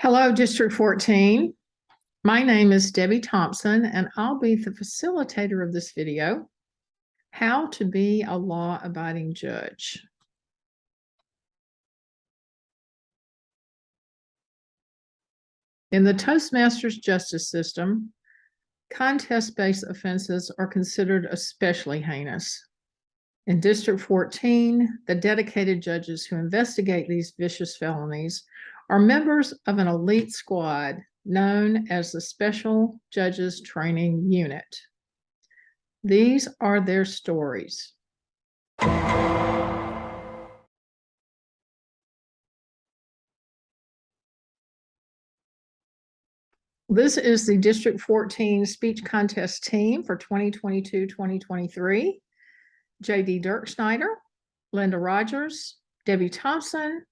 Hello, District 14. My name is Debbie Thompson, and I'll be the facilitator of this video, How to Be a Law-Abiding Judge. In the Toastmasters justice system, contest-based offenses are considered especially heinous. In District 14, the dedicated judges who investigate these vicious felonies are members of an elite squad known as the Special Judges Training Unit. These are their stories. This is the District 14 speech contest team for 2022-2023. J.D. Dirkschneider, Linda Rogers, Debbie Thompson,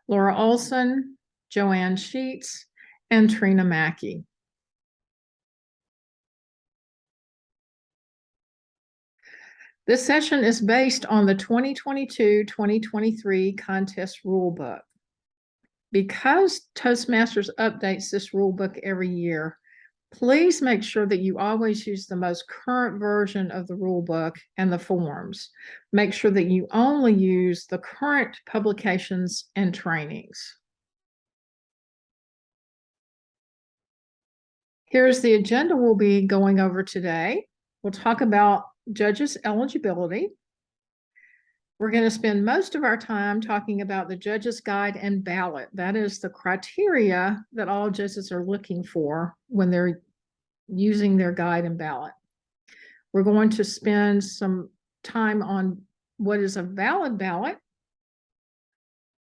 Laura Olson, Joanne Sheets, and Trina Mackey. This session is based on the 2022-2023 contest rulebook. Because Toastmasters updates this rulebook every year, please make sure that you always use the most current version of the rulebook and the forms. Make sure that you only use the current publications and trainings. Here's the agenda we'll be going over today. We'll talk about judges' eligibility. We're going to spend most of our time talking about the judge's guide and ballot. That is the criteria that all judges are looking for when they're using their guide and ballot. We're going to spend some time on what is a valid ballot.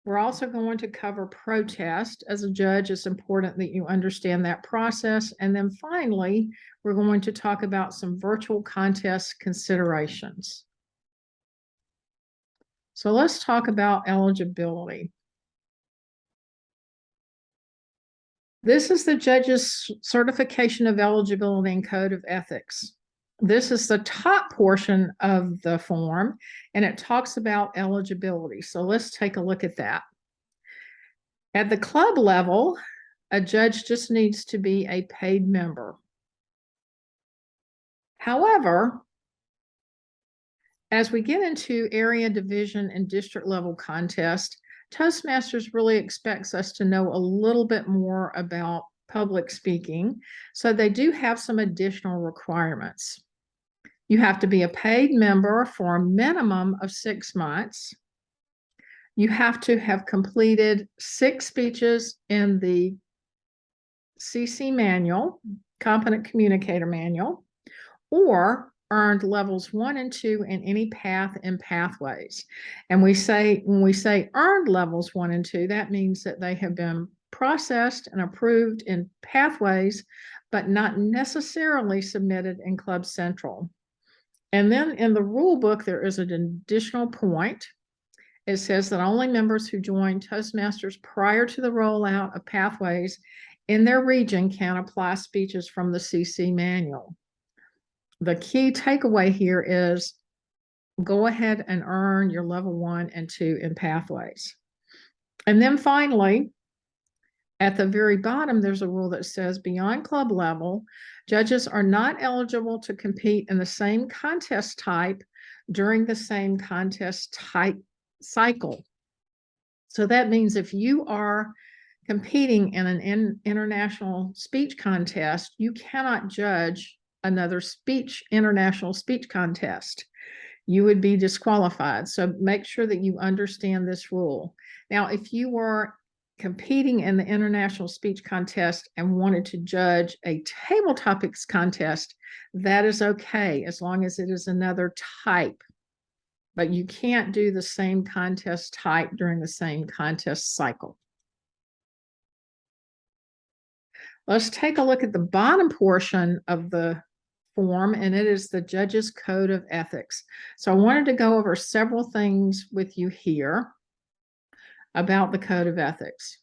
We're also going to cover protest. As a judge, it's important that you understand that process. And then finally, we're going to talk about some virtual contest considerations. So let's talk about eligibility. This is the judge's certification of eligibility and code of ethics. This is the top portion of the form, and it talks about eligibility. So let's take a look at that. At the club level, a judge just needs to be a paid member. However, as we get into area, division, and district level contest, Toastmasters really expects us to know a little bit more about public speaking. So they do have some additional requirements. You have to be a paid member for a minimum of 6 months. You have to have completed 6 speeches in the CC manual, Competent Communicator Manual, or earned levels 1 and 2 in any path and pathways. And when we say earned levels 1 and 2, that means that they have been processed and approved in pathways, but not necessarily submitted in Club Central. And then in the rule book, there is an additional point. It says that only members who join Toastmasters prior to the rollout of pathways in their region can apply speeches from the CC manual. The key takeaway here is go ahead and earn your level 1 and 2 in pathways. And then finally, at the very bottom, there's a rule that says beyond club level, judges are not eligible to compete in the same contest type during the same contest type cycle. So that means if you are competing in an international speech contest, you cannot judge another international speech contest. You would be disqualified. So make sure that you understand this rule. Now, if you were competing in the international speech contest and wanted to judge a table topics contest, that is okay, as long as it is another type. But you can't do the same contest type during the same contest cycle. Let's take a look at the bottom portion of the form, and it is the judge's code of ethics. So I wanted to go over several things with you here about the code of ethics.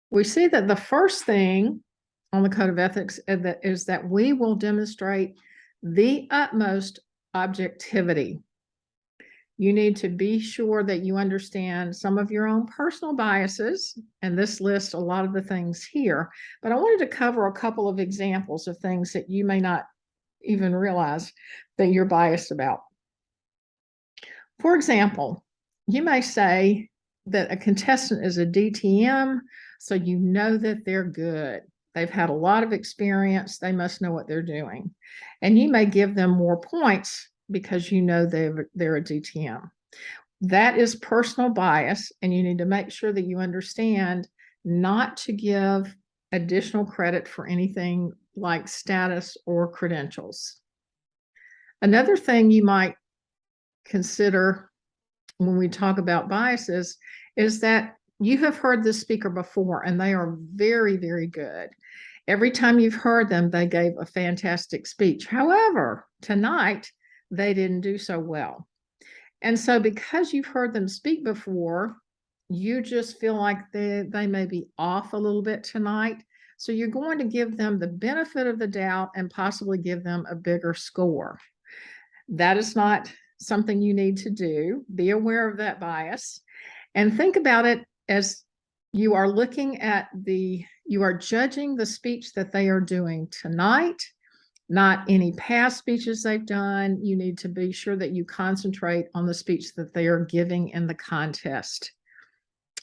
We see that the first thing on the code of ethics is that we will demonstrate the utmost objectivity. You need to be sure that you understand some of your own personal biases, and this lists a lot of the things here, but I wanted to cover a couple of examples of things that you may not even realize that you're biased about. For example, you may say that a contestant is a DTM, so you know that they're good. They've had a lot of experience. They must know what they're doing. And you may give them more points because you know they're a DTM. That is personal bias, and you need to make sure that you understand not to give additional credit for anything like status or credentials. Another thing you might consider when we talk about biases is that you have heard this speaker before and they are very, very good. Every time you've heard them, they gave a fantastic speech. However, tonight, they didn't do so well. And so because you've heard them speak before, you just feel like they may be off a little bit tonight. So you're going to give them the benefit of the doubt and possibly give them a bigger score. That is not something you need to do. Be aware of that bias and think about it as you are looking at you are judging the speech that they are doing tonight, not any past speeches they've done. You need to be sure that you concentrate on the speech that they are giving in the contest.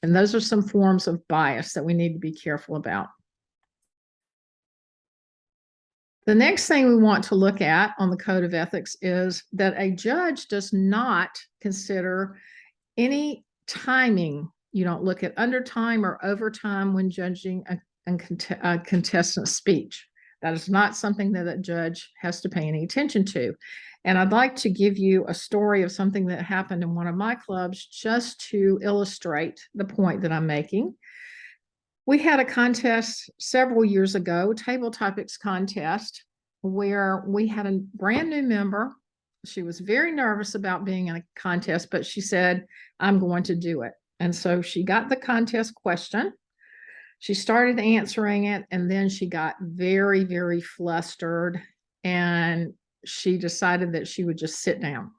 And those are some forms of bias that we need to be careful about. The next thing we want to look at on the Code of Ethics is that a judge does not consider any timing. You don't look at undertime or overtime when judging a contestant's speech. That is not something that a judge has to pay any attention to. And I'd like to give you a story of something that happened in one of my clubs just to illustrate the point that I'm making. We had a contest several years ago, table topics contest, where we had a brand new member. She was very nervous about being in a contest, but she said, I'm going to do it. And so she got the contest question. She started answering it, and then she got very, very flustered, and she decided that she would just sit down.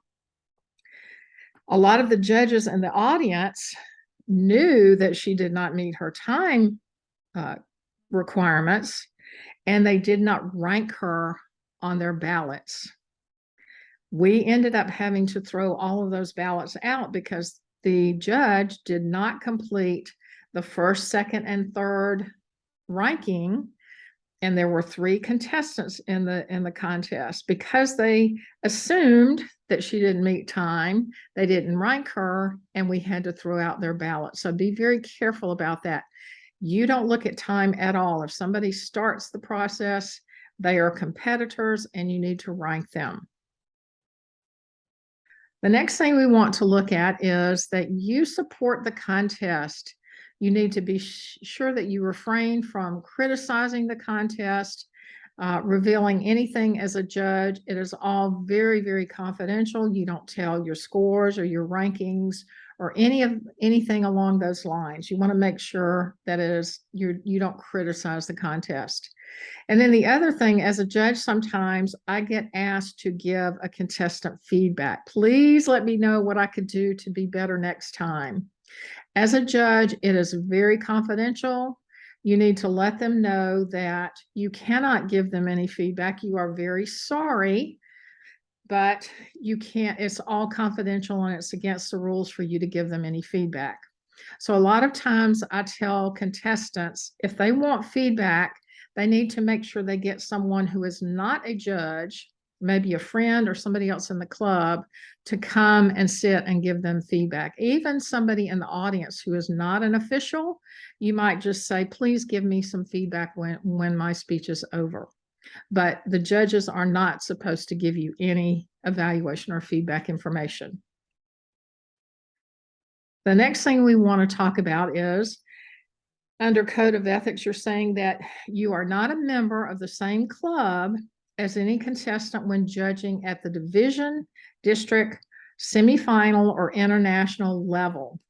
A lot of the judges in the audience knew that she did not meet her time requirements, and they did not rank her on their ballots. We ended up having to throw all of those ballots out because the judge did not complete the first, second, and third ranking, and there were 3 contestants in the contest. Because they assumed that she didn't meet time, they didn't rank her, and we had to throw out their ballot. So be very careful about that. You don't look at time at all. If somebody starts the process, they are competitors and you need to rank them. The next thing we want to look at is that you support the contest. You need to be sure that you refrain from criticizing the contest, revealing anything as a judge. It is all very, very confidential. You don't tell your scores or your rankings or anything along those lines. You want to make sure that you don't criticize the contest. And then the other thing, as a judge, sometimes I get asked to give a contestant feedback. Please let me know what I could do to be better next time. As a judge, it is very confidential. You need to let them know that you cannot give them any feedback. You are very sorry, but you can't, it's all confidential and it's against the rules for you to give them any feedback. So a lot of times I tell contestants, if they want feedback, they need to make sure they get someone who is not a judge, maybe a friend or somebody else in the club, to come and sit and give them feedback. Even somebody in the audience who is not an official, you might just say, please give me some feedback when my speech is over. But the judges are not supposed to give you any evaluation or feedback information. The next thing we want to talk about is, under Code of Ethics, you're saying that you are not a member of the same club as any contestant when judging at the division, district, semifinal, or international level.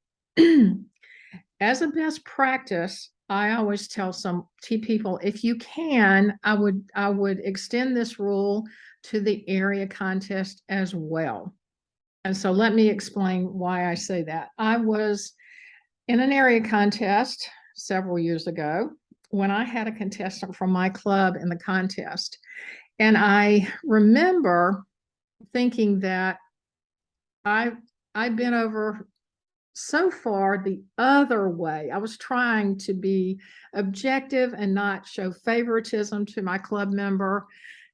As a best practice, I always tell people, if you can, I would extend this rule to the area contest as well. And so let me explain why I say that. I was in an area contest several years ago when I had a contestant from my club in the contest. And I remember thinking that I've been over so far the other way. I was trying to be objective and not show favoritism to my club member,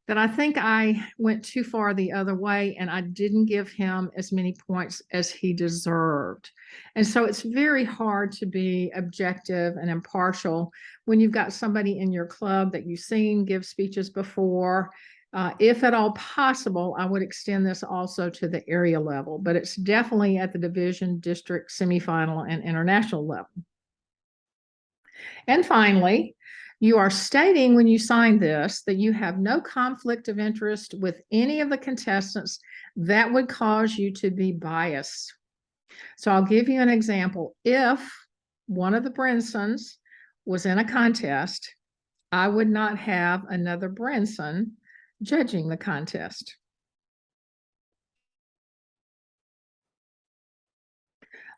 that I think I went too far the other way and I didn't give him as many points as he deserved. And so it's very hard to be objective and impartial when you've got somebody in your club that you've seen give speeches before. If at all possible, I would extend this also to the area level, but it's definitely at the division, district, semifinal, and international level. And finally, you are stating when you sign this that you have no conflict of interest with any of the contestants that would cause you to be biased. So I'll give you an example. If one of the Brinsons was in a contest, I would not have another Brinson judging the contest.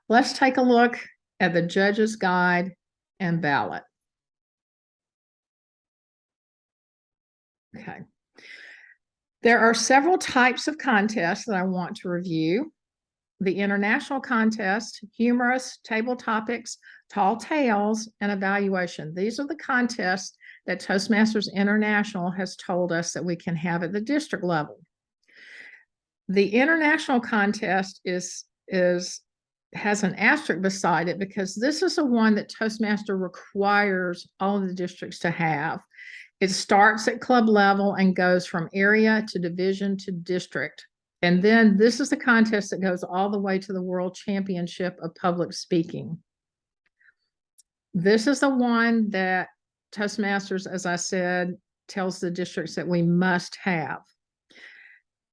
Let's take a look at the judge's guide and ballot. Okay. There are several types of contests that I want to review. The international contest, humorous, table topics, tall tales, and evaluation. These are the contests that Toastmasters International has told us that we can have at the district level. The international contest has an asterisk beside it because this is the one that Toastmaster requires all of the districts to have. It starts at club level and goes from area to division to district. And then this is the contest that goes all the way to the World Championship of Public Speaking. This is the one that Toastmasters, as I said, tells the districts that we must have.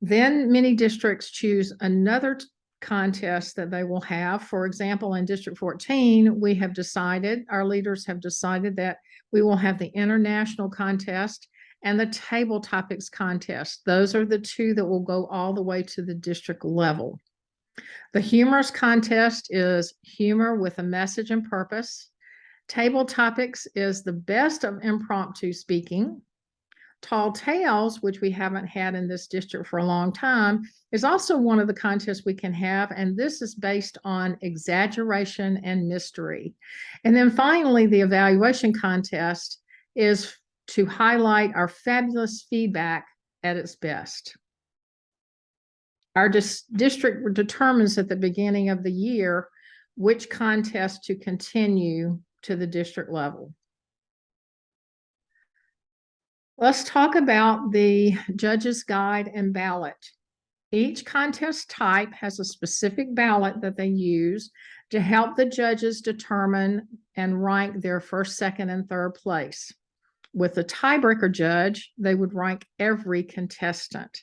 Then many districts choose another contest that they will have. For example, in District 14, we have decided, our leaders have decided that we will have the international contest and the table topics contest. Those are the two that will go all the way to the district level. The humorous contest is humor with a message and purpose. Table topics is the best of impromptu speaking. Tall tales, which we haven't had in this district for a long time, is also one of the contests we can have, and this is based on exaggeration and mystery. And then finally, the evaluation contest is to highlight our fabulous feedback at its best. Our district determines at the beginning of the year which contest to continue to the district level. Let's talk about the judge's guide and ballot. Each contest type has a specific ballot that they use to help the judges determine and rank their first, second, and third place. With the tiebreaker judge, they would rank every contestant.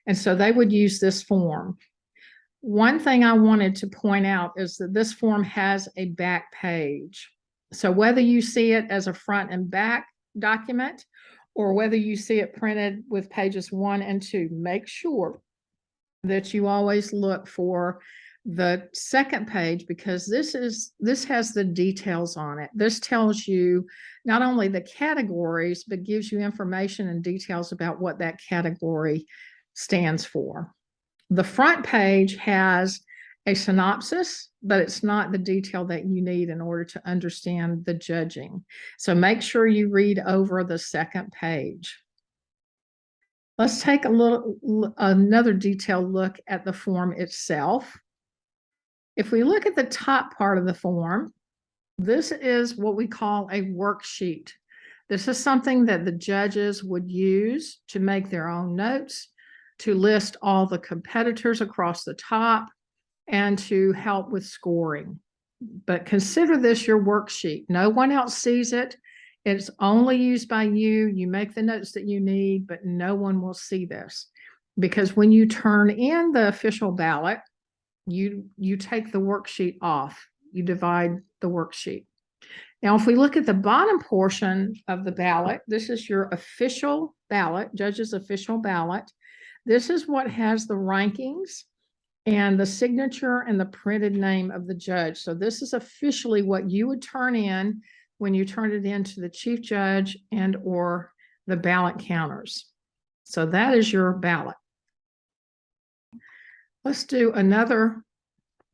And so they would use this form. One thing I wanted to point out is that this form has a back page. So whether you see it as a front and back document, or whether you see it printed with pages 1 and 2, make sure that you always look for the second page, because this has the details on it. This tells you not only the categories, but gives you information and details about what that category stands for. The front page has a synopsis, but it's not the detail that you need in order to understand the judging. So make sure you read over the second page. Let's take another detailed look at the form itself. If we look at the top part of the form, this is what we call a worksheet. This is something that the judges would use to make their own notes, to list all the competitors across the top, and to help with scoring. But consider this your worksheet. No one else sees it. It's only used by you. You make the notes that you need, but no one will see this. Because when you turn in the official ballot, you take the worksheet off. You divide the worksheet. Now, if we look at the bottom portion of the ballot, this is your official ballot, judge's official ballot. This is what has the rankings and the signature and the printed name of the judge. So this is officially what you would turn in when you turn it in to the chief judge and or the ballot counters. So that is your ballot. Let's do another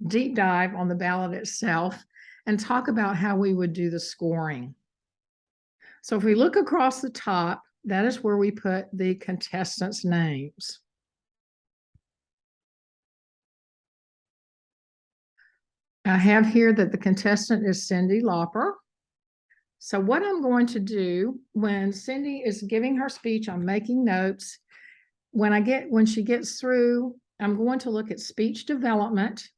deep dive on the ballot itself and talk about how we would do the scoring. So if we look across the top, that is where we put the contestants' names. I have here that the contestant is Cindy Lauper. So what I'm going to do when Cindy is giving her speech, I'm making notes. When she gets through, I'm going to look at speech development,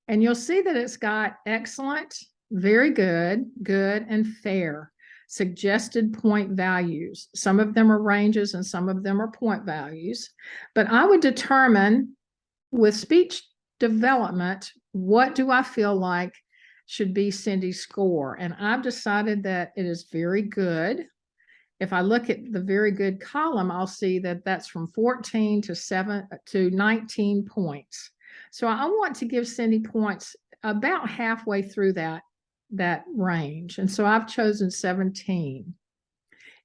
and you'll see that it's got excellent, very good, good, and fair suggested point values. Some of them are ranges and some of them are point values. But I would determine with speech development, what do I feel like should be Cindy's score? And I've decided that it is very good. If I look at the very good column, I'll see that that's from 14 to 19 points. So I want to give Cindy points about halfway through that range. And so I've chosen 17.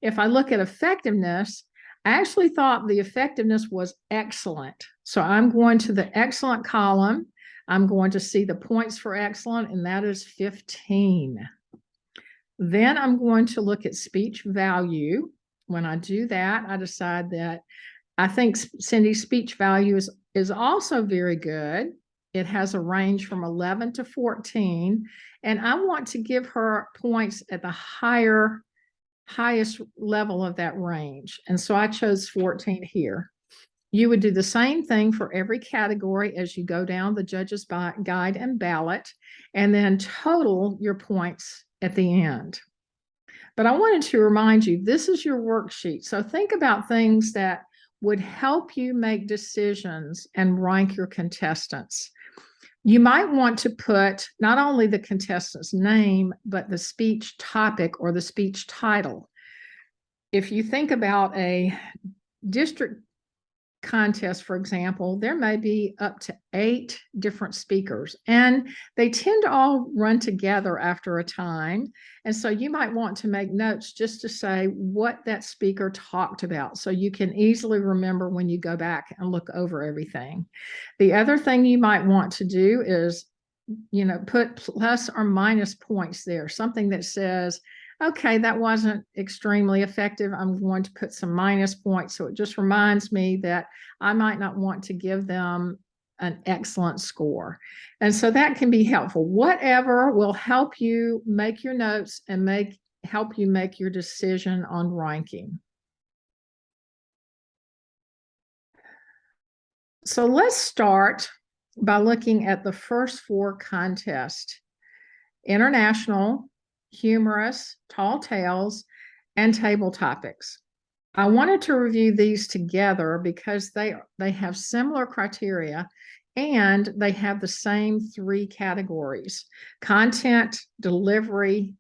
If I look at effectiveness, I actually thought the effectiveness was excellent. So I'm going to the excellent column. I'm going to see the points for excellent, and that is 15. Then I'm going to look at speech value. When I do that, I decide that I think Cindy's speech value is also very good. It has a range from 11 to 14, and I want to give her points at the highest level of that range. And so I chose 14 here. You would do the same thing for every category as you go down the judge's guide and ballot, and then total your points at the end. But I wanted to remind you, this is your worksheet. So think about things that would help you make decisions and rank your contestants. You might want to put not only the contestant's name, but the speech topic or the speech title. If you think about a district contest, for example, there may be up to 8 different speakers, and they tend to all run together after a time. And so you might want to make notes just to say what that speaker talked about, so you can easily remember when you go back and look over everything. The other thing you might want to do is, put plus or minus points there, something that says, okay, that wasn't extremely effective. I'm going to put some minus points. So it just reminds me that I might not want to give them an excellent score. And so that can be helpful. Whatever will help you make your notes and help you make your decision on ranking. So let's start by looking at the first 4 contests: international, humorous, tall tales, and table topics. I wanted to review these together because they have similar criteria and they have the same 3 categories: content, delivery,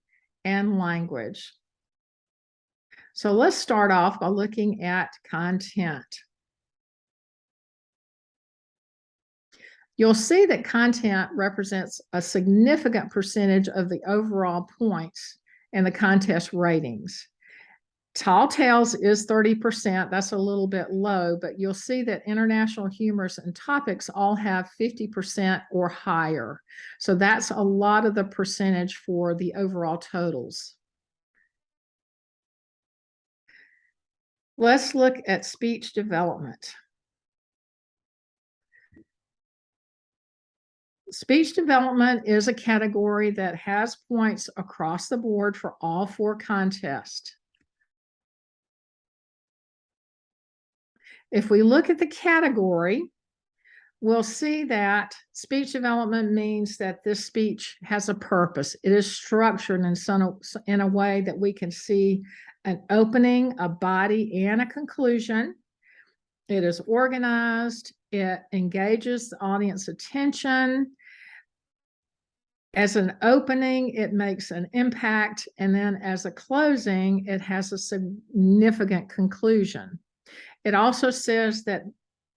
and language. So let's start off by looking at content. You'll see that content represents a significant percentage of the overall points and the contest ratings. Tall tales is 30%. That's a little bit low, but you'll see that international humors and topics all have 50% or higher. So that's a lot of the percentage for the overall totals. Let's look at speech development. Speech development is a category that has points across the board for all 4 contests. If we look at the category, we'll see that speech development means that this speech has a purpose. It is structured in a way that we can see an opening, a body, and a conclusion. It is organized. It engages the audience attention. As an opening, it makes an impact, and then as a closing, it has a significant conclusion. It also says that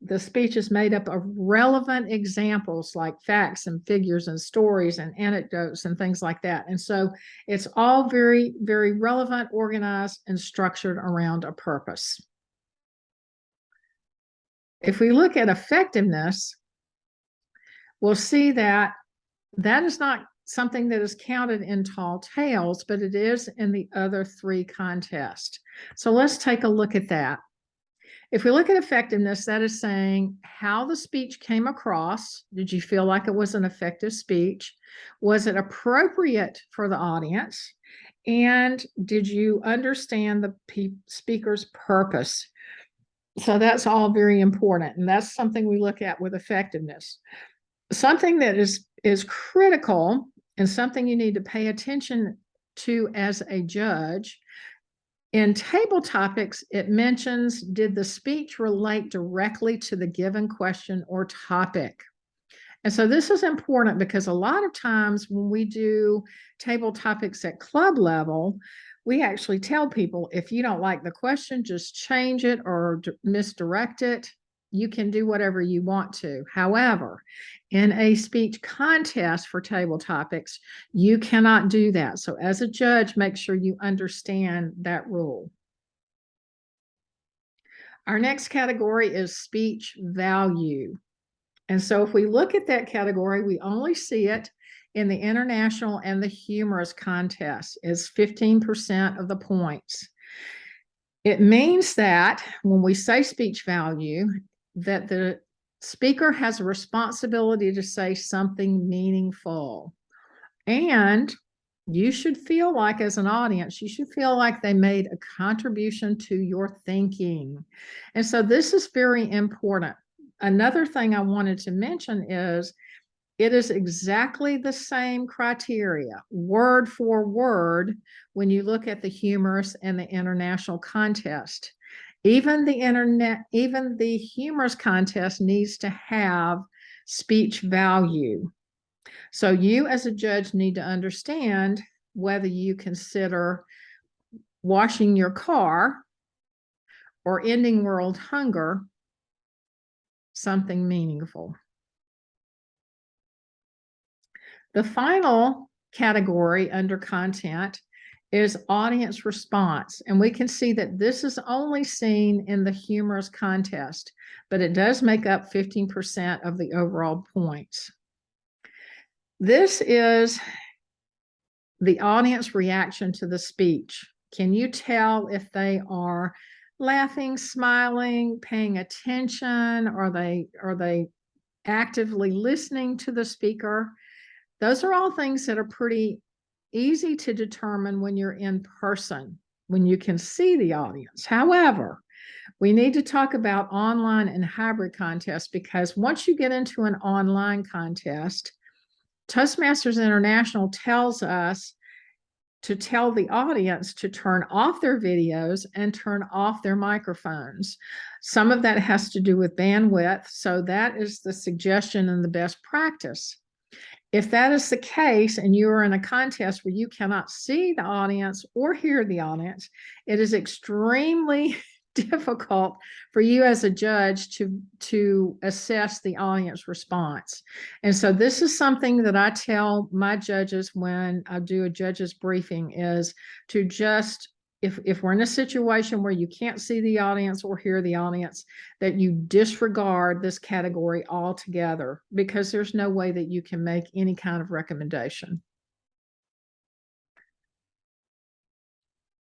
the speech is made up of relevant examples like facts and figures and stories and anecdotes and things like that. And so it's all very, very relevant, organized, and structured around a purpose. If we look at effectiveness, we'll see that that is not something that is counted in tall tales, but it is in the other three contests. So let's take a look at that. If we look at effectiveness, that is saying how the speech came across. Did you feel like it was an effective speech? Was it appropriate for the audience? And did you understand the speaker's purpose? So that's all very important. And that's something we look at with effectiveness. Something that is critical and something you need to pay attention to as a judge. In table topics, it mentions, did the speech relate directly to the given question or topic? And so this is important because a lot of times when we do table topics at club level, we actually tell people, if you don't like the question, just change it or misdirect it. You can do whatever you want to. However, in a speech contest for table topics, you cannot do that. So as a judge, make sure you understand that rule. Our next category is speech value. And so if we look at that category, we only see it in the international and the humorous contest. It's 15% of the points. It means that when we say speech value, that the speaker has a responsibility to say something meaningful. And you should feel like, as an audience, you should feel like they made a contribution to your thinking. And so this is very important. Another thing I wanted to mention is it is exactly the same criteria, word for word, when you look at the humorous and the international contest. Even the humorous contest needs to have speech value. So you as a judge need to understand whether you consider washing your car or ending world hunger something meaningful. The final category under content is audience response. And we can see that this is only seen in the humorous contest, but it does make up 15% of the overall points. This is the audience reaction to the speech. Can you tell if they are laughing, smiling, paying attention? Are they actively listening to the speaker? Those are all things that are pretty easy to determine when you're in person, when you can see the audience. However, we need to talk about online and hybrid contests, because once you get into an online contest, Toastmasters International tells us to tell the audience to turn off their videos and turn off their microphones. Some of that has to do with bandwidth, so that is the suggestion and the best practice. If that is the case and you are in a contest where you cannot see the audience or hear the audience, it is extremely difficult for you as a judge to assess the audience response. And so this is something that I tell my judges when I do a judge's briefing, is to just, if we're in a situation where you can't see the audience or hear the audience, that you disregard this category altogether, because there's no way that you can make any kind of recommendation.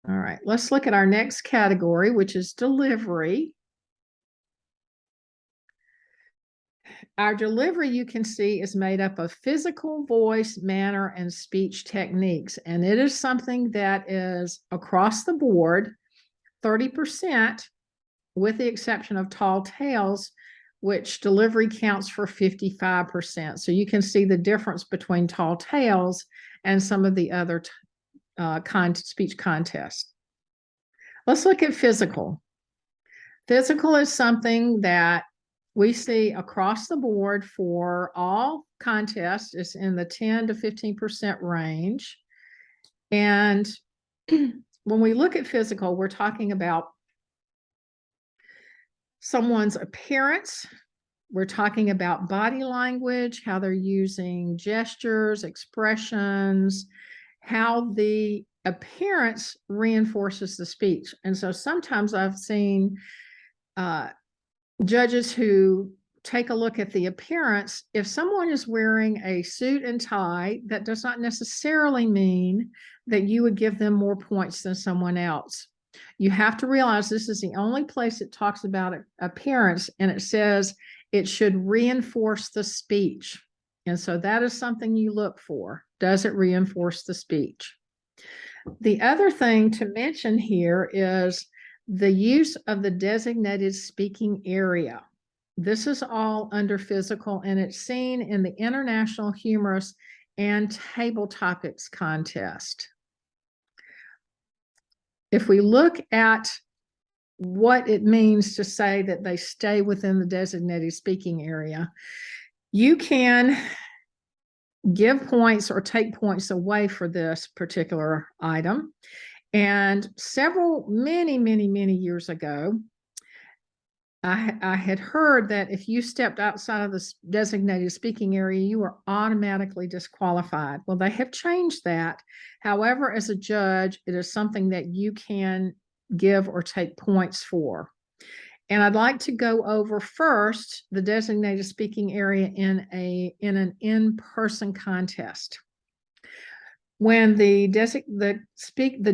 All right, let's look at our next category, which is delivery. Our delivery, you can see, is made up of physical, voice, manner, and speech techniques. And it is something that is across the board, 30%, with the exception of tall tales, which delivery counts for 55%. So you can see the difference between tall tales and some of the other speech contests. Let's look at physical. Physical is something that we see across the board for all contests. It's in the 10 to 15% range. And when we look at physical, we're talking about someone's appearance. We're talking about body language, how they're using gestures, expressions, how the appearance reinforces the speech. And so sometimes I've seen judges who take a look at the appearance. If someone is wearing a suit and tie, that does not necessarily mean that you would give them more points than someone else. You have to realize this is the only place it talks about appearance, and it says it should reinforce the speech. And so that is something you look for. Does it reinforce the speech? The other thing to mention here is the use of the designated speaking area. This is all under physical, and it's seen in the International Humorous and Table Topics contest. If we look at what it means to say that they stay within the designated speaking area, you can give points or take points away for this particular item. And many years ago, I had heard that if you stepped outside of the designated speaking area, you were automatically disqualified. Well, they have changed that. However, as a judge, it is something that you can give or take points for. And I'd like to go over first the designated speaking area in an in-person contest. When the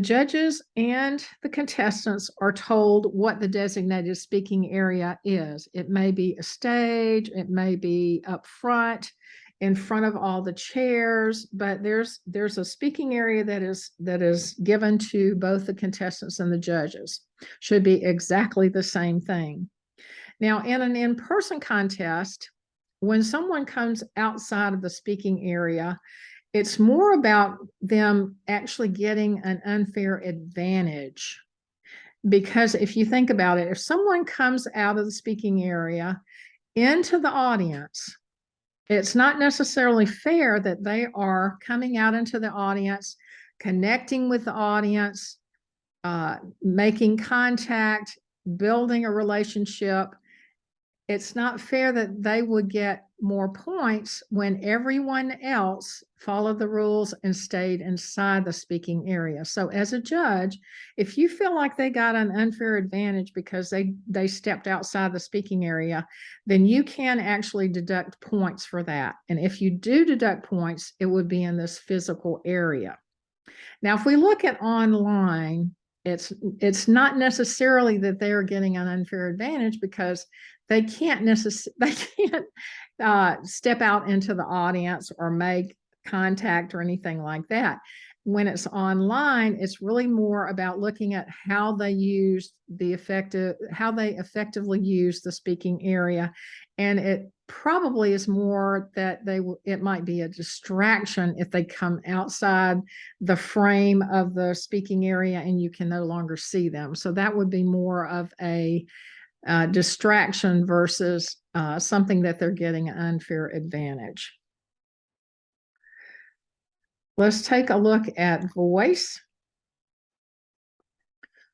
judges and the contestants are told what the designated speaking area is, it may be a stage, it may be up front, in front of all the chairs, but there's a speaking area that is given to both the contestants and the judges. Should be exactly the same thing. Now, in an in-person contest, when someone comes outside of the speaking area, it's more about them actually getting an unfair advantage. Because if you think about it, if someone comes out of the speaking area into the audience, it's not necessarily fair that they are coming out into the audience, connecting with the audience, making contact, building a relationship. It's not fair that they would get more points when everyone else followed the rules and stayed inside the speaking area. So as a judge, if you feel like they got an unfair advantage because they stepped outside the speaking area, then you can actually deduct points for that. And if you do deduct points, it would be in this physical area. Now, if we look at online, it's not necessarily that they're getting an unfair advantage because they can't step out into the audience or make contact or anything like that. When it's online, it's really more about looking at how they effectively use the speaking area. And it probably is more that it might be a distraction if they come outside the frame of the speaking area and you can no longer see them. So that would be more of a distraction versus something that they're getting an unfair advantage. Let's take a look at voice.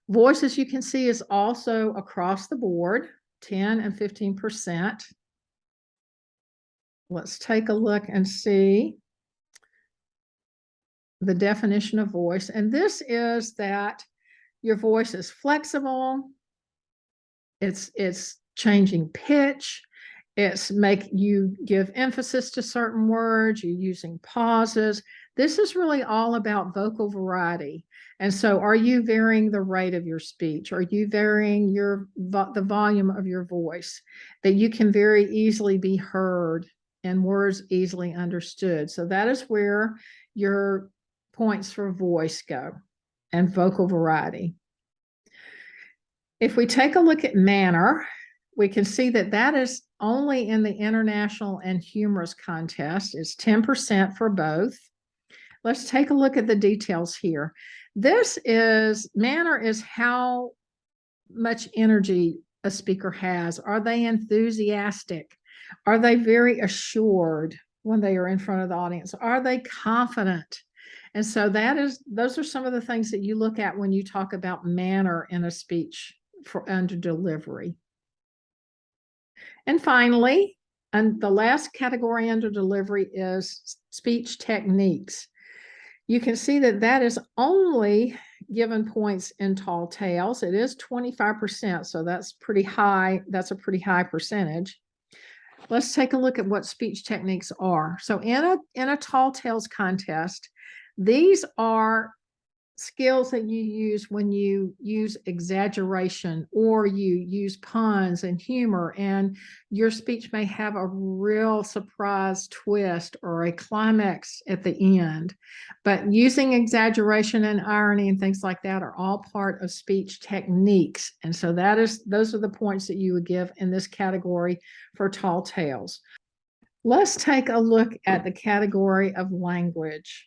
Voice, as you can see, is also across the board, 10 and 15%. Let's take a look and see the definition of voice. And this is that your voice is flexible. It's changing pitch. You give emphasis to certain words. You're using pauses. This is really all about vocal variety. And so are you varying the rate of your speech? Are you varying the volume of your voice that you can very easily be heard and words easily understood? So that is where your points for voice go and vocal variety. If we take a look at manner, we can see that that is only in the international and humorous contest. It's 10% for both. Let's take a look at the details here. Manner is how much energy a speaker has. Are they enthusiastic? Are they very assured when they are in front of the audience? Are they confident? And so those are some of the things that you look at when you talk about manner in a speech under delivery. And finally, and the last category under delivery is speech techniques. You can see that that is only given points in tall tales. It is 25%, so that's pretty high. That's a pretty high percentage. Let's take a look at what speech techniques are. So in a tall tales contest, these are skills that you use when you use exaggeration or you use puns and humor, and your speech may have a real surprise twist or a climax at the end. But using exaggeration and irony and things like that are all part of speech techniques. And so those are the points that you would give in this category for tall tales. Let's take a look at the category of language.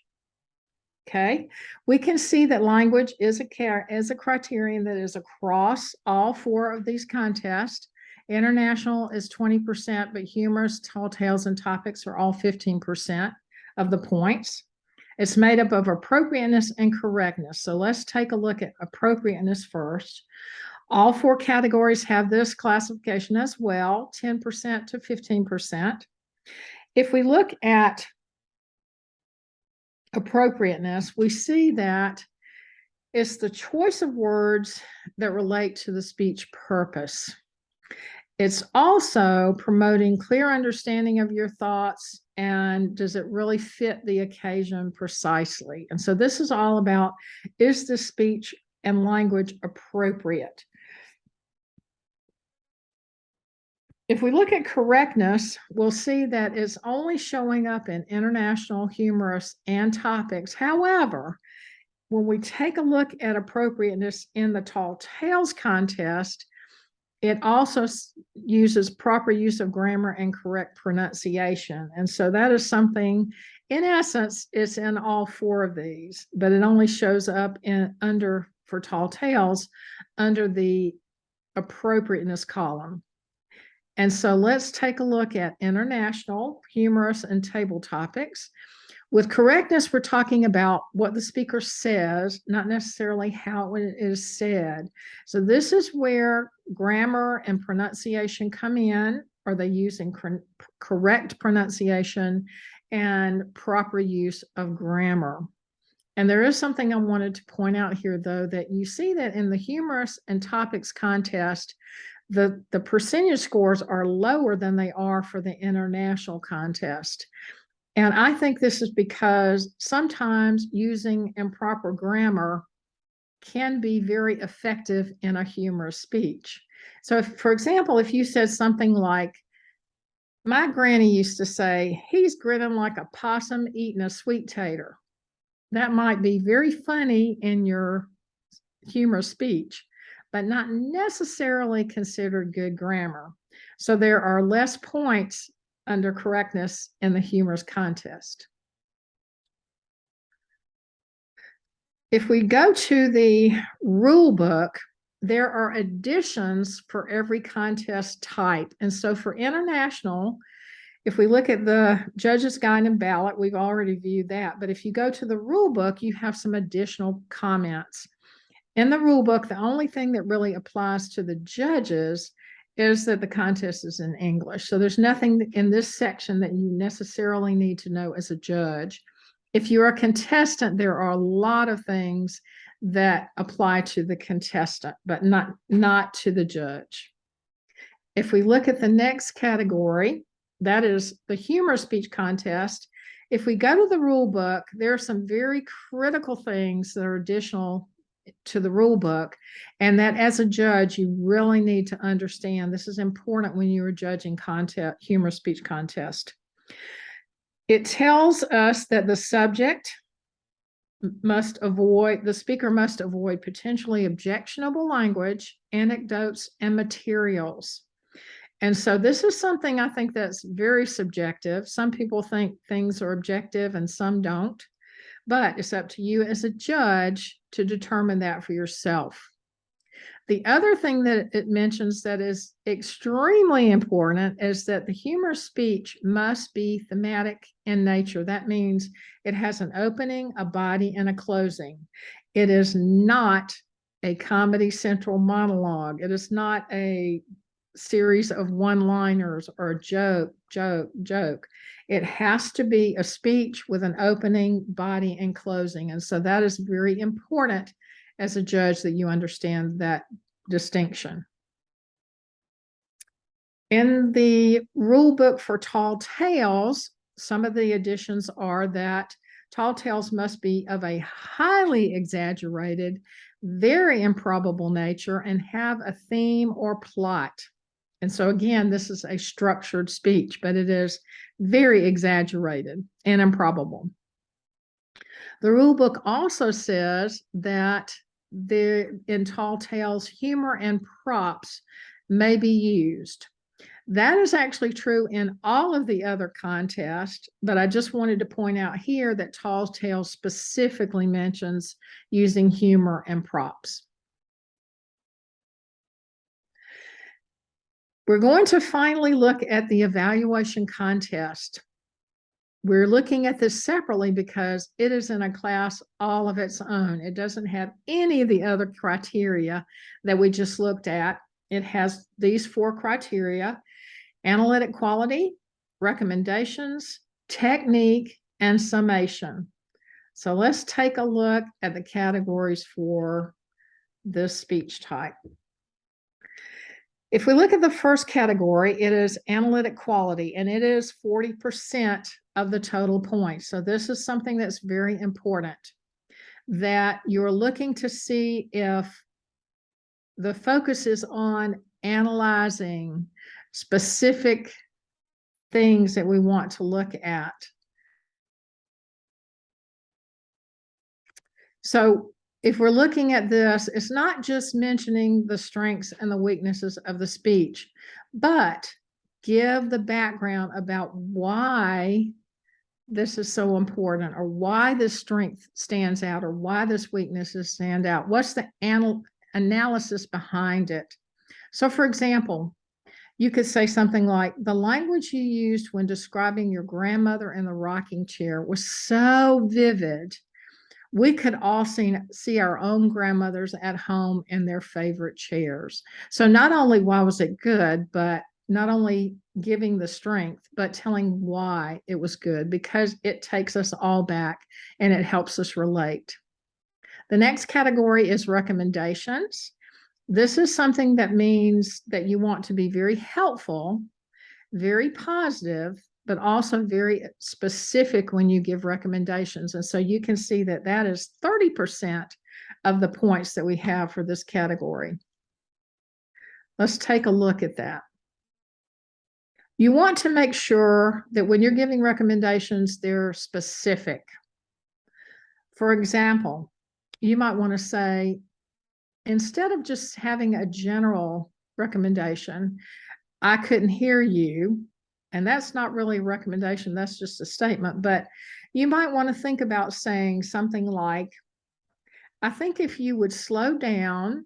Okay, we can see that language is a criterion that is across all four of these contests. International is 20%, but humorous, tall tales, and topics are all 15% of the points. It's made up of appropriateness and correctness. So let's take a look at appropriateness first. All four categories have this classification as well, 10% to 15%. If we look at appropriateness, we see that it's the choice of words that relate to the speech purpose. It's also promoting clear understanding of your thoughts, and does it really fit the occasion precisely? And so this is all about, is the speech and language appropriate? If we look at correctness, we'll see that it's only showing up in international, humorous, and topics. However, when we take a look at appropriateness in the tall tales contest, it also uses proper use of grammar and correct pronunciation. And so that is something, in essence, it's in all four of these, but it only shows up for tall tales under the appropriateness column. And so let's take a look at international, humorous, and table topics. With correctness, we're talking about what the speaker says, not necessarily how it is said. So this is where grammar and pronunciation come in. Are they using correct pronunciation and proper use of grammar? And there is something I wanted to point out here, though, that you see that in the humorous and topics contest, the percentage scores are lower than they are for the international contest. And I think this is because sometimes using improper grammar can be very effective in a humorous speech. So, for example, if you said something like, my granny used to say, he's grinning like a possum eating a sweet tater. That might be very funny in your humorous speech, but not necessarily considered good grammar. So there are less points under correctness in the humorous contest. If we go to the rule book, there are additions for every contest type. And so for international, if we look at the judge's guide and ballot, we've already viewed that. But if you go to the rule book, you have some additional comments. In the rule book, the only thing that really applies to the judges is that the contest is in English. So there's nothing in this section that you necessarily need to know as a judge. If you're a contestant, there are a lot of things that apply to the contestant, but not to the judge. If we look at the next category, that is the humor speech contest. If we go to the rule book, there are some very critical things that are additional to the rule book, and that as a judge you really need to understand. This is important when you are judging humor speech contest. It tells us that the speaker must avoid potentially objectionable language, anecdotes, and materials. And so this is something I think that's very subjective. Some people think things are objective and some don't. But it's up to you as a judge to determine that for yourself. The other thing that it mentions that is extremely important is that the humor speech must be thematic in nature. That means it has an opening, a body, and a closing. It is not a Comedy Central monologue. It is not a series of one-liners or a joke, joke, joke. It has to be a speech with an opening, body, and closing. And so that is very important as a judge that you understand that distinction. In the rule book for tall tales, some of the additions are that tall tales must be of a highly exaggerated, very improbable nature and have a theme or plot. And so again, this is a structured speech, but it is very exaggerated and improbable. The rule book also says that in tall tales, humor and props may be used. That is actually true in all of the other contests, but I just wanted to point out here that Tall Tales specifically mentions using humor and props. We're going to finally look at the evaluation contest. We're looking at this separately because it is in a class all of its own. It doesn't have any of the other criteria that we just looked at. It has these 4 criteria: analytic quality, recommendations, technique, and summation. So let's take a look at the categories for this speech type. If we look at the first category, it is analytic quality, and it is 40% of the total points. So this is something that's very important, that you're looking to see if the focus is on analyzing specific things that we want to look at. So if we're looking at this, it's not just mentioning the strengths and the weaknesses of the speech, but give the background about why this is so important, or why this strength stands out, or why this weaknesses stand out. What's the analysis behind it? So for example, you could say something like, the language you used when describing your grandmother in the rocking chair was so vivid. We could all see our own grandmothers at home in their favorite chairs. So not only why was it good, but not only giving the strength, but telling why it was good, because it takes us all back and it helps us relate. The next category is recommendations. This is something that means that you want to be very helpful, very positive, but also very specific when you give recommendations. And so you can see that that is 30% of the points that we have for this category. Let's take a look at that. You want to make sure that when you're giving recommendations, they're specific. For example, you might want to say, instead of just having a general recommendation, I couldn't hear you. And that's not really a recommendation, that's just a statement. But you might want to think about saying something like, I think if you would slow down,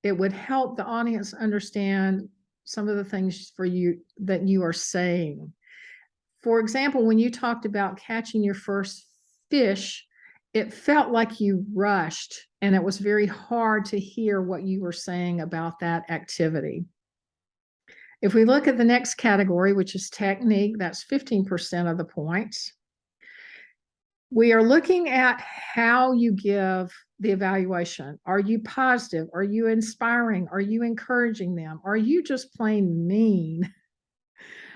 it would help the audience understand some of the things for you that you are saying. For example, when you talked about catching your first fish, it felt like you rushed, and it was very hard to hear what you were saying about that activity. If we look at the next category, which is technique, that's 15% of the points. We are looking at how you give the evaluation. Are you positive? Are you inspiring? Are you encouraging them? Are you just plain mean?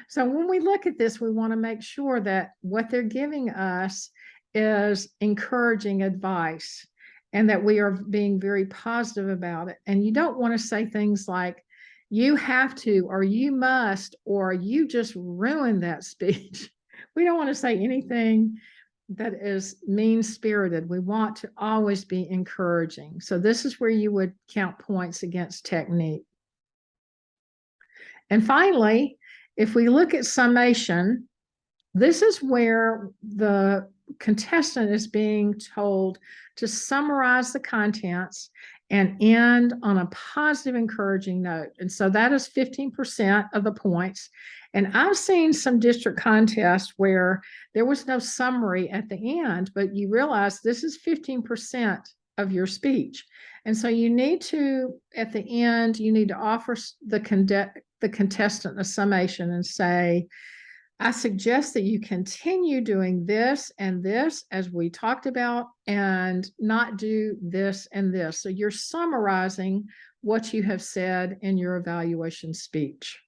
So when we look at this, we want to make sure that what they're giving us is encouraging advice and that we are being very positive about it. And you don't want to say things like, you have to, or you must, or you just ruined that speech. We don't want to say anything that is mean-spirited. We want to always be encouraging. So this is where you would count points against technique. And finally, if we look at summation, this is where the contestant is being told to summarize the contents and end on a positive, encouraging note. And so that is 15% of the points. And I've seen some district contests where there was no summary at the end, but you realize this is 15% of your speech. And so you need to, at the end, you need to offer the contestant a summation and say, I suggest that you continue doing this and this as we talked about and not do this and this. So you're summarizing what you have said in your evaluation speech.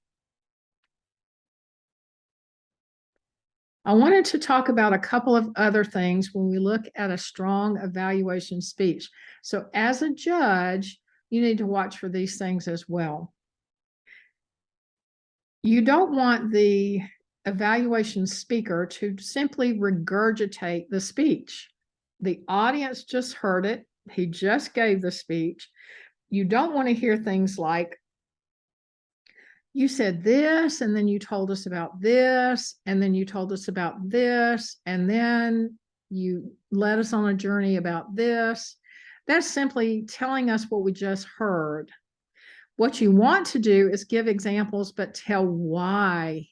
I wanted to talk about a couple of other things when we look at a strong evaluation speech. So as a judge, you need to watch for these things as well. You don't want the evaluation speaker to simply regurgitate the speech. The audience just heard it. He just gave the speech. You don't want to hear things like, you said this, and then you told us about this, and then you told us about this, and then you led us on a journey about this. That's simply telling us what we just heard. What you want to do is give examples, but tell why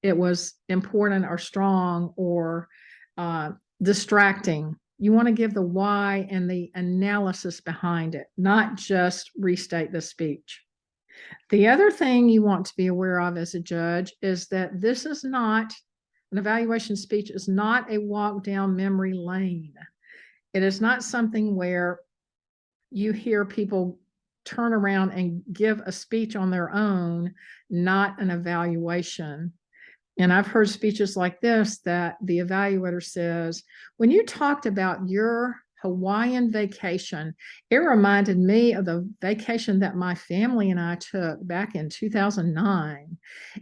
it was important or strong or distracting. You want to give the why and the analysis behind it, not just restate the speech. The other thing you want to be aware of as a judge is that this is not, an evaluation speech is not a walk down memory lane. It is not something where you hear people turn around and give a speech on their own, not an evaluation. And I've heard speeches like this that the evaluator says, when you talked about your Hawaiian vacation, it reminded me of the vacation that my family and I took back in 2009.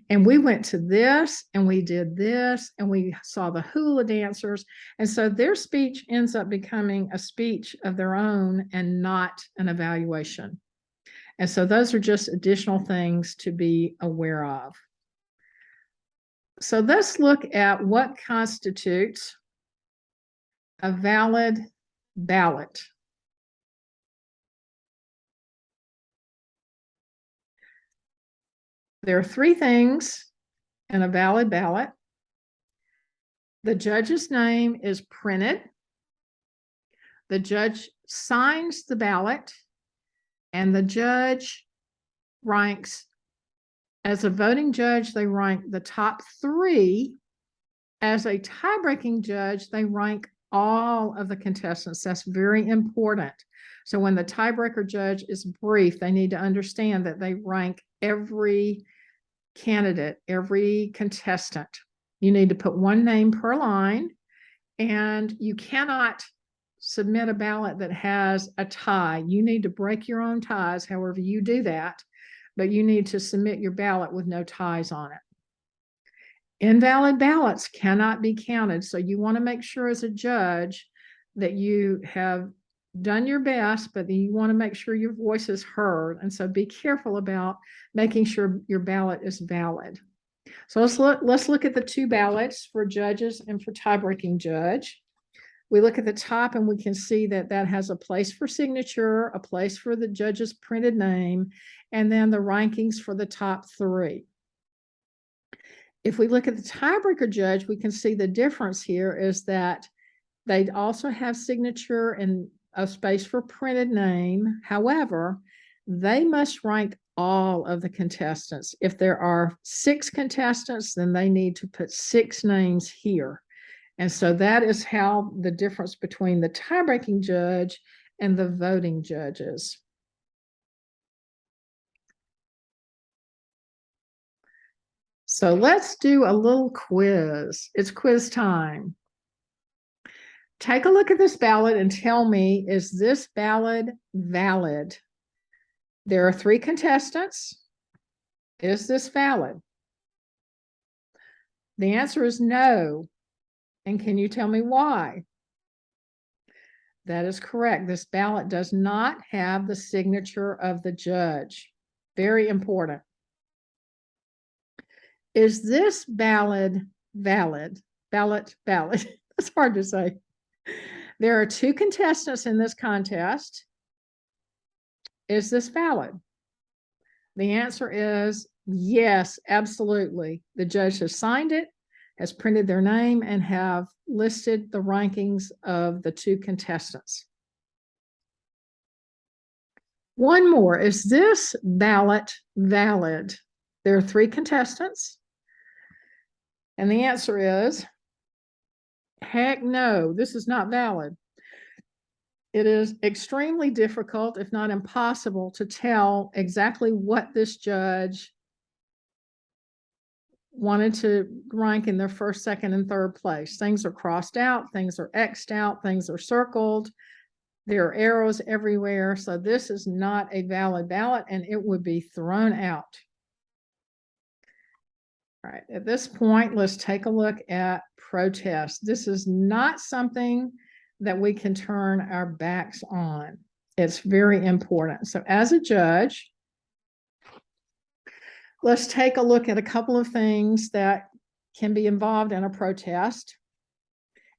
And we went to this and we did this and we saw the hula dancers. And so their speech ends up becoming a speech of their own and not an evaluation. And so those are just additional things to be aware of. So let's look at what constitutes a valid ballot. There are three things in a valid ballot. The judge's name is printed. The judge signs the ballot, and the judge ranks, as a voting judge, they rank the top three. As a tie-breaking judge, they rank all of the contestants. That's very important. So when the tiebreaker judge is briefed, they need to understand that they rank every candidate, every contestant. You need to put one name per line, and you cannot submit a ballot that has a tie. You need to break your own ties, however you do that, but you need to submit your ballot with no ties on it. Invalid ballots cannot be counted. So you want to make sure as a judge that you have done your best, but you want to make sure your voice is heard. And so be careful about making sure your ballot is valid. So let's look at the two ballots for judges and for tie-breaking judge. We look at the top and we can see that that has a place for signature, a place for the judge's printed name, and then the rankings for the top three. If we look at the tiebreaker judge, we can see the difference here is that they also have signature and a space for printed name. However, they must rank all of the contestants. If there are 6 contestants, then they need to put 6 names here. And so that is how the difference between the tie-breaking judge and the voting judges. So let's do a little quiz. It's quiz time. Take a look at this ballot and tell me, is this ballot valid? There are 3 contestants. Is this valid? The answer is no. And can you tell me why? That is correct. This ballot does not have the signature of the judge. Very important. Is this ballot valid? Ballot. That's hard to say. There are 2 contestants in this contest. Is this valid? The answer is yes, absolutely. The judge has signed it, has printed their name, and have listed the rankings of the 2 contestants. One more. Is this ballot valid? There are 3 contestants. And the answer is, heck no, this is not valid. It is extremely difficult, if not impossible, to tell exactly what this judge wanted to rank in their first, second, and third place. Things are crossed out, things are X'd out, things are circled. There are arrows everywhere. So this is not a valid ballot and it would be thrown out. All right, at this point, let's take a look at protest. This is not something that we can turn our backs on. It's very important. So as a judge, let's take a look at a couple of things that can be involved in a protest.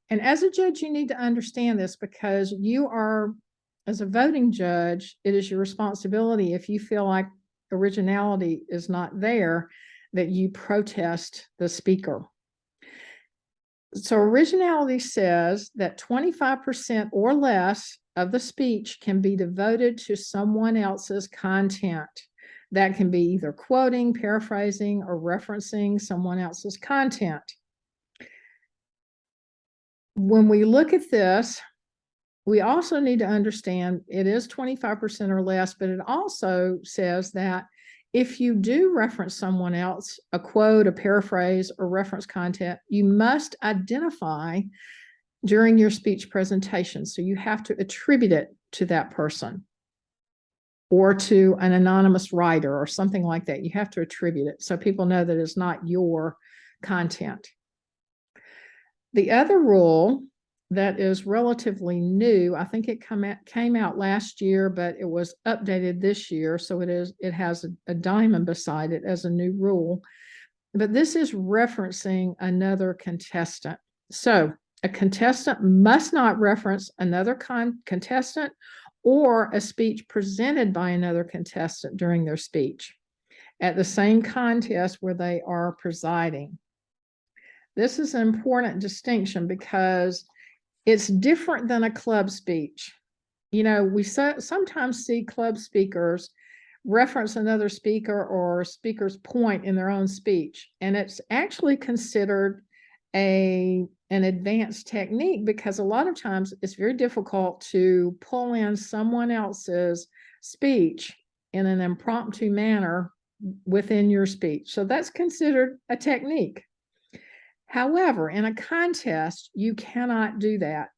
And as a judge, you need to understand this because you are, as a voting judge, it is your responsibility if you feel like originality is not there, that you protest the speaker. So originality says that 25% or less of the speech can be devoted to someone else's content. That can be either quoting, paraphrasing, or referencing someone else's content. When we look at this, we also need to understand it is 25% or less, but it also says that if you do reference someone else, a quote, a paraphrase, or reference content, you must identify during your speech presentation. So you have to attribute it to that person or to an anonymous writer or something like that. You have to attribute it so people know that it's not your content. The other rule that is relatively new, I think it came out last year, but it was updated this year. So it has a diamond beside it as a new rule. But this is referencing another contestant. So a contestant must not reference another contestant or a speech presented by another contestant during their speech at the same contest where they are presiding. This is an important distinction because it's different than a club speech. You know, we sometimes see club speakers reference another speaker or speaker's point in their own speech, and it's actually considered an advanced technique because a lot of times it's very difficult to pull in someone else's speech in an impromptu manner within your speech. So that's considered a technique. However, in a contest, you cannot do that.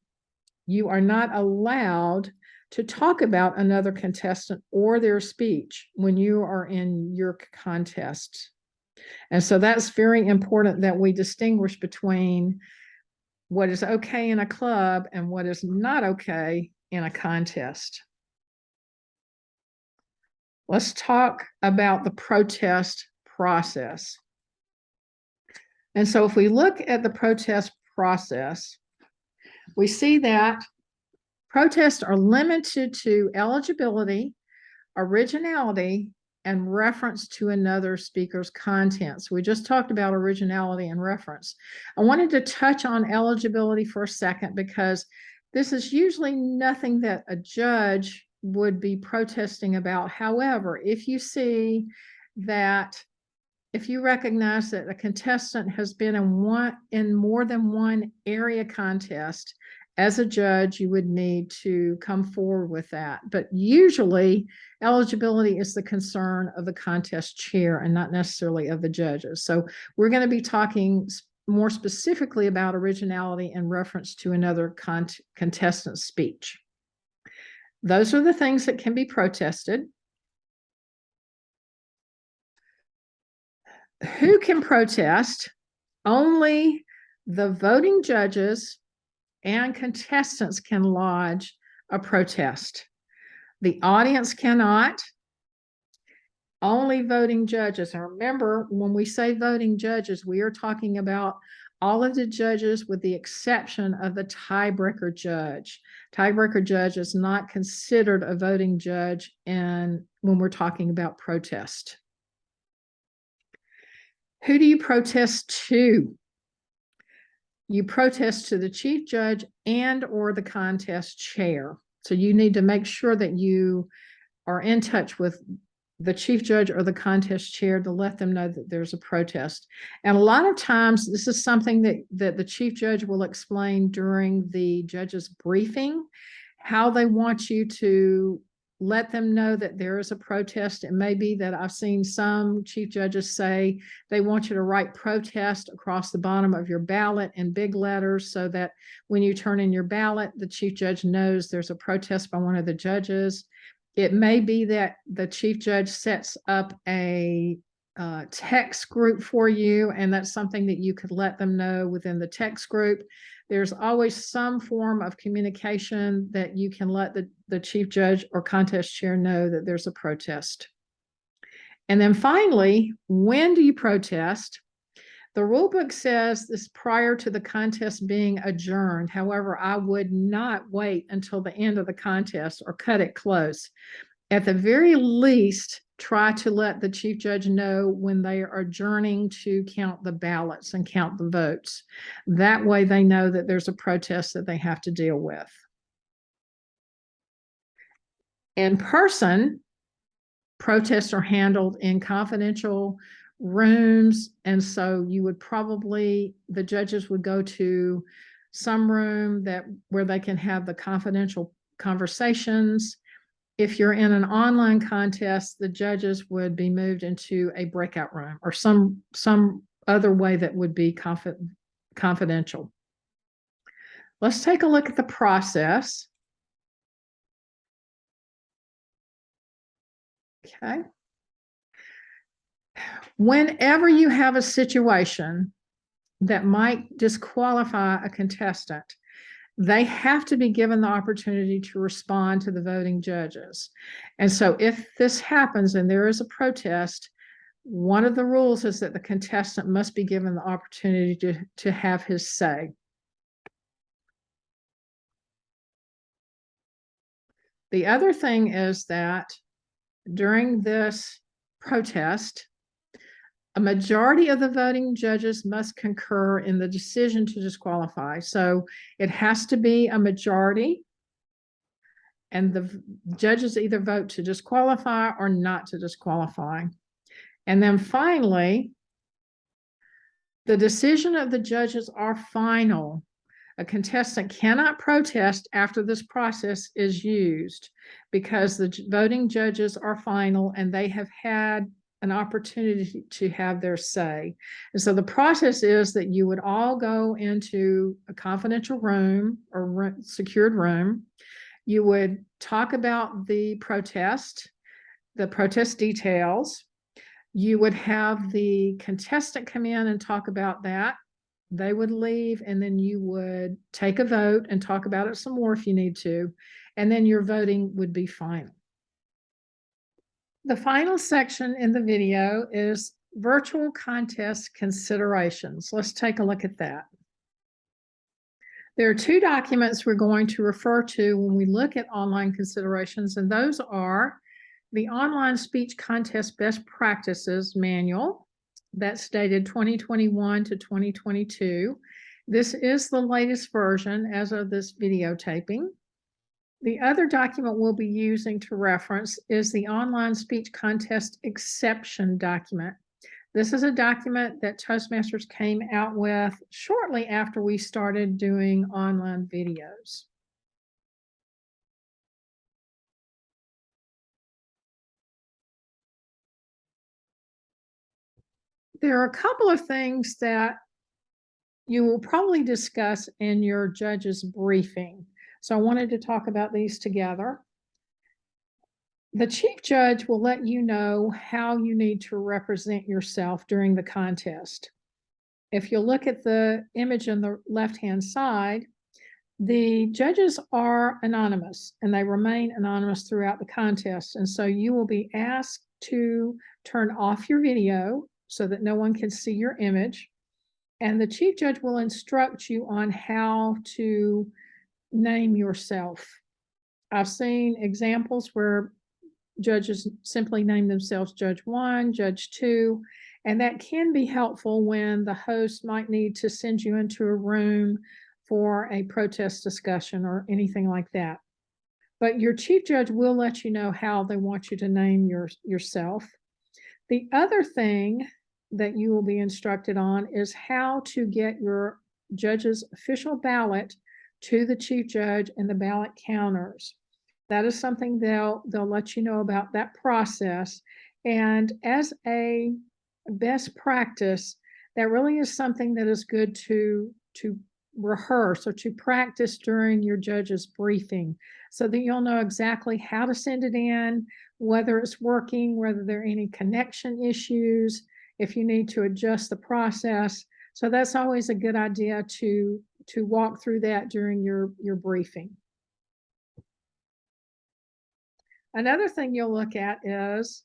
You are not allowed to talk about another contestant or their speech when you are in your contest. And so that's very important that we distinguish between what is okay in a club and what is not okay in a contest. Let's talk about the protest process. And so if we look at the protest process, we see that protests are limited to eligibility, originality, and reference to another speaker's content. So we just talked about originality and reference. I wanted to touch on eligibility for a second because this is usually nothing that a judge would be protesting about. However, if you see that if you recognize that a contestant has been in more than one area contest, as a judge, you would need to come forward with that. But usually, eligibility is the concern of the contest chair and not necessarily of the judges. So we're going to be talking more specifically about originality in reference to another contestant's speech. Those are the things that can be protested. Who can protest? Only the voting judges and contestants can lodge a protest. The audience cannot. Only voting judges. And remember, when we say voting judges, we are talking about all of the judges with the exception of the tiebreaker judge. Tiebreaker judge is not considered a voting judge when we're talking about protest. Who do you protest to? You protest to the chief judge and or the contest chair. So you need to make sure that you are in touch with the chief judge or the contest chair to let them know that there's a protest. And a lot of times, this is something that the chief judge will explain during the judge's briefing, how they want you to let them know that there is a protest. It may be that I've seen some chief judges say they want you to write protest across the bottom of your ballot in big letters so that when you turn in your ballot, the chief judge knows there's a protest by one of the judges. It may be that the chief judge sets up a text group for you, and that's something that you could let them know within the text group. There's always some form of communication that you can let the chief judge or contest chair know that there's a protest. And then finally, when do you protest? The rule book says this prior to the contest being adjourned. However, I would not wait until the end of the contest or cut it close. At the very least, try to let the chief judge know when they are adjourning to count the ballots and count the votes. That way they know that there's a protest that they have to deal with. In person, protests are handled in confidential rooms, and so you would probably, the judges would go to some room where they can have the confidential conversations. If you're in an online contest, the judges would be moved into a breakout room or some other way that would be confidential. Let's take a look at the process. Okay. Whenever you have a situation that might disqualify a contestant, they have to be given the opportunity to respond to the voting judges. And so if this happens and there is a protest, one of the rules is that the contestant must be given the opportunity to have his say. The other thing is that during this protest, a majority of the voting judges must concur in the decision to disqualify. So it has to be a majority, and the judges either vote to disqualify or not to disqualify. And then finally, the decision of the judges are final. A contestant cannot protest after this process is used because the voting judges are final and they have had an opportunity to have their say. And so the process is that you would all go into a confidential room or secured room. You would talk about the protest details. You would have the contestant come in and talk about that. They would leave, and then you would take a vote and talk about it some more if you need to, and then your voting would be final. The final section in the video is virtual contest considerations. Let's take a look at that. There are two documents we're going to refer to when we look at online considerations, and those are the Online Speech Contest Best Practices Manual. That's dated 2021 to 2022. This is the latest version as of this videotaping. The other document we'll be using to reference is the Online Speech Contest Exception document. This is a document that Toastmasters came out with shortly after we started doing online videos. There are a couple of things that you will probably discuss in your judge's briefing. So I wanted to talk about these together. The chief judge will let you know how you need to represent yourself during the contest. If you look at the image on the left-hand side, the judges are anonymous and they remain anonymous throughout the contest. And so you will be asked to turn off your video so that no one can see your image. And the chief judge will instruct you on how to name yourself. I've seen examples where judges simply name themselves Judge 1, Judge 2, and that can be helpful when the host might need to send you into a room for a protest discussion or anything like that. but your chief judge will let you know how they want you to name yourself. The other thing that you will be instructed on is how to get your judge's official ballot to the chief judge and the ballot counters. That is something they'll let you know about that process. And as a best practice, that really is something that is good to rehearse or to practice during your judge's briefing so that you'll know exactly how to send it in, whether it's working, whether there are any connection issues, if you need to adjust the process. So that's always a good idea to walk through that during your briefing. Another thing you'll look at is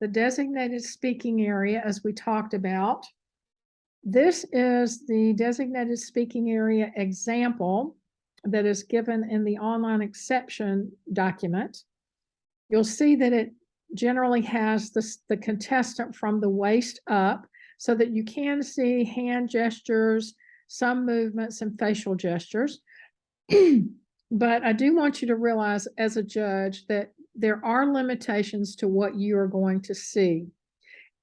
the designated speaking area, as we talked about. This is the designated speaking area example that is given in the online exception document. You'll see that it generally has the contestant from the waist up so that you can see hand gestures, some movements, and facial gestures. But I do want you to realize as a judge that there are limitations to what you are going to see.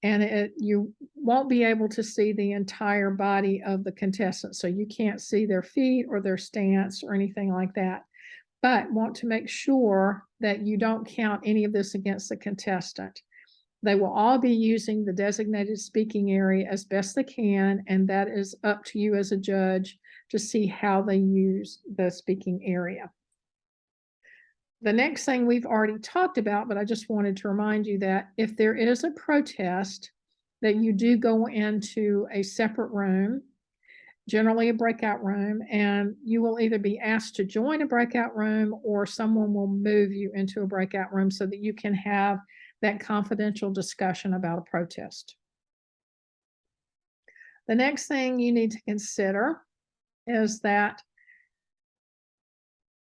And you won't be able to see the entire body of the contestant. So you can't see their feet or their stance or anything like that. But want to make sure that you don't count any of this against the contestant. They will all be using the designated speaking area as best they can, and that is up to you as a judge to see how they use the speaking area. The next thing we've already talked about, but I just wanted to remind you that if there is a protest, that you do go into a separate room, generally a breakout room, and you will either be asked to join a breakout room or someone will move you into a breakout room so that you can have that confidential discussion about a protest. The next thing you need to consider is that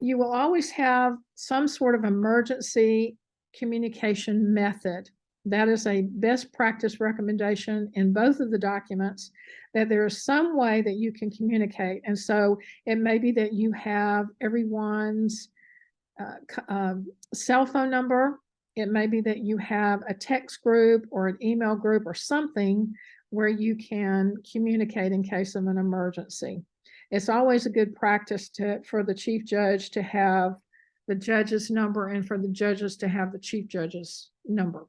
you will always have some sort of emergency communication method. That is a best practice recommendation in both of the documents, that there is some way that you can communicate. And so it may be that you have everyone's cell phone number. It may be that you have a text group or an email group or something where you can communicate in case of an emergency. It's always a good practice for the chief judge to have the judge's number and for the judges to have the chief judge's number.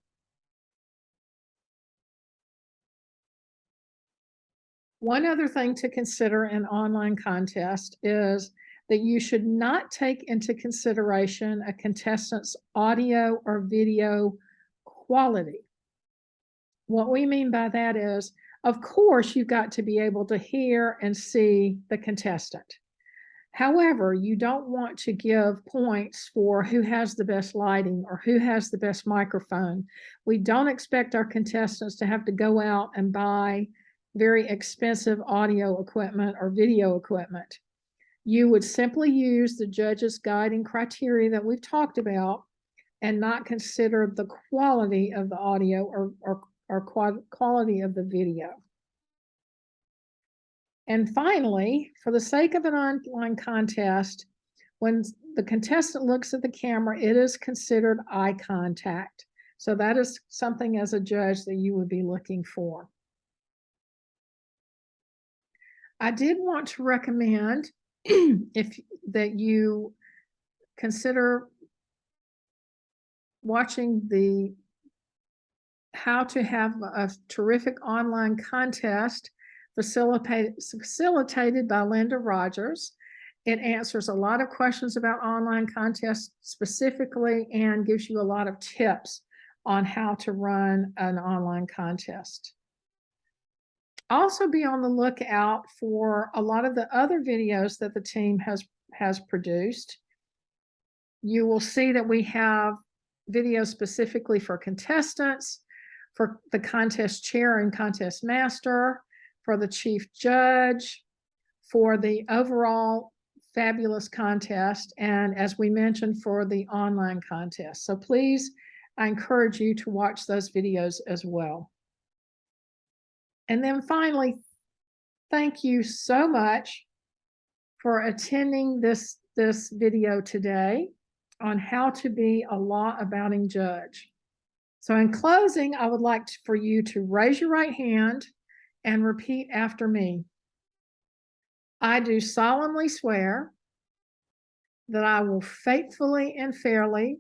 One other thing to consider in online contest is that you should not take into consideration a contestant's audio or video quality. What we mean by that is, of course, you've got to be able to hear and see the contestant. However, you don't want to give points for who has the best lighting or who has the best microphone. We don't expect our contestants to have to go out and buy very expensive audio equipment or video equipment. You would simply use the judge's guiding criteria that we've talked about and not consider the quality of the audio or quality of the video. And finally, for the sake of an online contest, when the contestant looks at the camera, it is considered eye contact. So that is something as a judge that you would be looking for. I did want to recommend that you consider watching how to have a terrific online contest facilitated by Linda Rogers. It answers a lot of questions about online contests specifically and gives you a lot of tips on how to run an online contest. Also be on the lookout for a lot of the other videos that the team has produced. You will see that we have videos specifically for contestants, for the contest chair and contest master, for the chief judge, for the overall fabulous contest, and as we mentioned, for the online contest. So please, I encourage you to watch those videos as well. And then finally, thank you so much for attending this video today. on how to be a law-abiding judge. So in closing, I would like for you to raise your right hand and repeat after me. I do solemnly swear that I will faithfully and fairly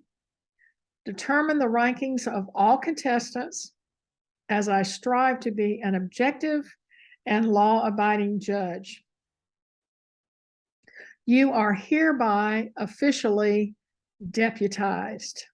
determine the rankings of all contestants as I strive to be an objective and law-abiding judge. You are hereby officially deputized.